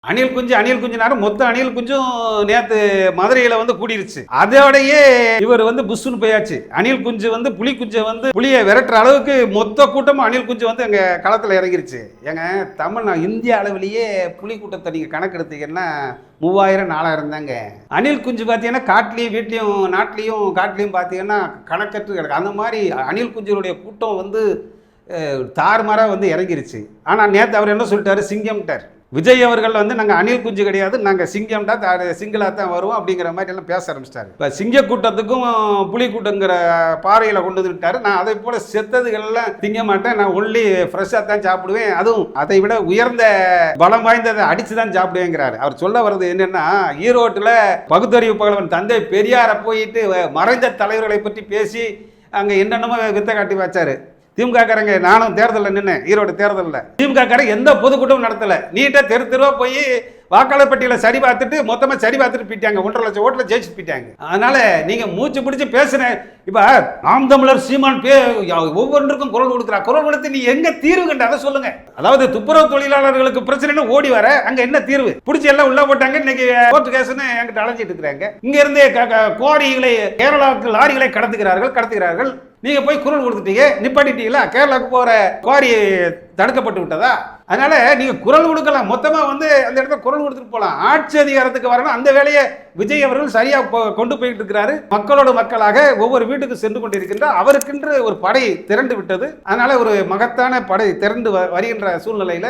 அணில் குஞ்சுனாரு மொத்த அணில் குஞ்சும் நேத்து மதுரையில வந்து கூடிருச்சு. அதோடயே இவர் வந்து புஷ்னு போயாச்சு. அணில் குஞ்சு வந்து புலி குஞ்சை வந்து புலியை விரட்டுற அளவுக்கு மொத்த கூட்டமும் அணில் குஞ்சு வந்து எங்க களத்துல இறங்கிருச்சு. ஏங்க இந்திய அளவிலேயே புலி கூட்டத்தை நீங்க கணக்கெடுத்தீங்கன்னா 3000 4000 தாங்க. அணில் குஞ்சு பார்த்தீங்கன்னா காட்டுலையும் வீட்லையும் நாட்டிலையும் காட்டுலையும் பார்த்தீங்கன்னா கணக்கற்று கிடக்கு. அந்த மாதிரி அணில் குஞ்சுடைய கூட்டம் வந்து தாறுமாறா வந்து இறங்கிருச்சு. ஆனா நேத்து அவர் என்ன சொல்லிட்டாரு, சிங்கம்ட்டார். விஜய் அவர்கள் வந்து நாங்கள் அணில் குஞ்சு கிடையாது, நாங்கள் சிங்கம்டா சிங்கிளாக தான் வருவோம் அப்படிங்கிற மாதிரி எல்லாம் பேச ஆரம்பிச்சிட்டாரு. இப்போ சிங்க கூட்டத்துக்கும் புலி கூட்டங்கிற பாறையில் கொண்டு வந்துட்டாரு. நான் அதை போல செத்ததுகள்லாம் திங்க மாட்டேன், நான் ஒன்லி ஃப்ரெஷ்ஷாக தான் சாப்பிடுவேன், அதுவும் அதை விட உயர்ந்த பலம் வாய்ந்ததை அடித்து தான் சாப்பிடுவேங்கிறாரு. அவர் சொல்ல வர்றது என்னன்னா, ஈரோட்டில் பகுத்தறிவு பகலவன் தந்தை பெரியாரை போயிட்டு மறைந்த தலைவர்களை பற்றி பேசி அங்கே என்னென்னமோ வித்தை காட்டி வச்சாரு. திமுக நானும் தேர்தலில் நின்று ஈரோடு தேர்தலில் திமுக எந்த பொதுக்கூட்டமும் நடத்தலை. நீட்டாக தெருவா போய் வாக்காளர் பட்டியலை சரி பார்த்துட்டு மொத்தமாக சரி பார்த்துட்டு போயிட்டாங்க. 1.5 லட்சம் ஓட்டில் ஜெயிச்சு போயிட்டாங்க. அதனால நீங்க மூச்சு பிடிச்சி பேசுன இப்ப நாம் தமிழர் சீமான் ஒவ்வொன்றுக்கும் குரல் கொடுக்குறா. குரல் கொடுத்து நீ எங்க தீர்வு கண்ட அதை சொல்லுங்க. அதாவது துப்புரவு தொழிலாளர்களுக்கு பிரச்சனை ஓடி வர அங்க என்ன தீர்வு பிடிச்சி எல்லாம் உள்ள போட்டாங்க. இன்னைக்கு கோர்ட் கேஸ்ன்னு என்கிட்ட அலைஞ்சிட்டு இருக்கிறாங்க. இங்க இருந்து குவாரிகளை கேரளாவுக்கு லாரிகளை கடத்துகிறார்கள். நீங்க போய் குரல் கொடுத்துட்டீங்க, நிப்பாட்டிட்டீங்களா? கேரளாவுக்கு போற குவாரி தடுக்கப்பட்டு விட்டதா? அதனால நீங்க குரல் கொடுக்கலாம், மொத்தமா வந்து அந்த இடத்துல குரல் கொடுத்துட்டு போலாம். ஆட்சி அதிகாரத்துக்கு வரணும், அந்த வேலையை விஜய் அவர்கள் சரியா கொண்டு போயிட்டு இருக்கிறாரு. மக்களோட மக்களாக ஒவ்வொரு வீட்டுக்கு சென்று கொண்டிருக்கின்றார். அவருக்கென்று ஒரு படை திரண்டு விட்டது. அதனால ஒரு மகத்தான படை திரண்டு வருகின்ற சூழ்நிலையில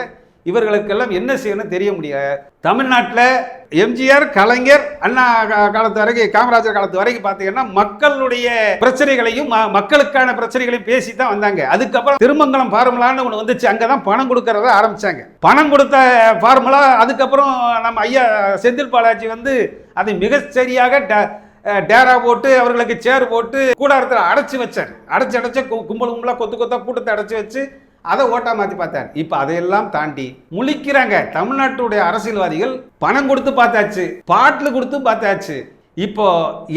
இவர்களுக்கெல்லாம் என்ன செய்யணும் தெரிய முடியாது. தமிழ்நாட்டில் எம்ஜிஆர், கலைஞர், அண்ணா காலத்து வரைக்கும், காமராஜர் காலத்து வரைக்கும் பார்த்தீங்கன்னா மக்களுடைய பிரச்சனைகளையும் மக்களுக்கான பிரச்சனைகளையும் பேசி தான் வந்தாங்க. அதுக்கப்புறம் திருமங்கலம் ஃபார்முலான்னு ஒன்று வந்துச்சு. அங்கே தான் பணம் கொடுக்கறத ஆரம்பிச்சாங்க. பணம் கொடுத்த ஃபார்முலா அதுக்கப்புறம் நம்ம ஐயா செந்தில் பாலாஜி வந்து அதை மிக சரியாக டேரா போட்டு அவர்களுக்கு சேர் போட்டு கூடாரத்தில் அடைச்சி வச்சார். அடைச்சு கும்பல் கொத்து கொத்தா கூட்டத்தை அடைச்சி வச்சு அதை ஓட்டா மாற்றி பார்த்தார். இப்போ அதையெல்லாம் தாண்டி முழிக்கிறாங்க. தமிழ்நாட்டுடைய அரசியல்வாதிகள் பணம் கொடுத்து பார்த்தாச்சு, பாட்டில் கொடுத்து பார்த்தாச்சு. இப்போ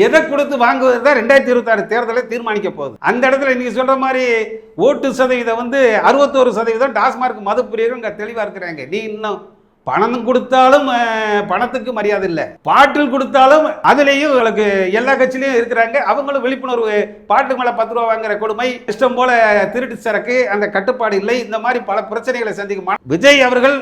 எதை கொடுத்து வாங்குவது தான் 2026 தேர்தலை தீர்மானிக்க போகுது. அந்த இடத்துல நீங்க சொல்ற மாதிரி ஓட்டு சதவீதம் வந்து 61% டாஸ்மார்க் மது பிரியர்கள் தெளிவா இருக்கிறாங்க. நீ இன்னும் பணம் கொடுத்தாலும் பணத்துக்கு மரியாதை இல்லை, பாட்டில் கொடுத்தாலும் அதுலேயும் உங்களுக்கு எல்லா கட்சியிலையும் இருக்கிறாங்க. அவங்களும் விழிப்புணர்வு, பாட்டு மேலே 10 ரூபா வாங்குற கொடுமை, இஷ்டம் போல திருட்டு சரக்கு, அந்த கட்டுப்பாடு இல்லை. இந்த மாதிரி பல பிரச்சனைகளை சந்திக்கும் விஜய் அவர்கள்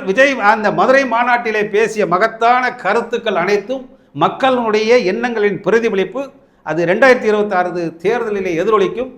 அந்த மதுரை மாநாட்டிலே பேசிய மகத்தான கருத்துக்கள் அனைத்தும் மக்களுடைய எண்ணங்களின் பிரதிபலிப்பு. அது 2026 தேர்தலிலே எதிரொலிக்கும்.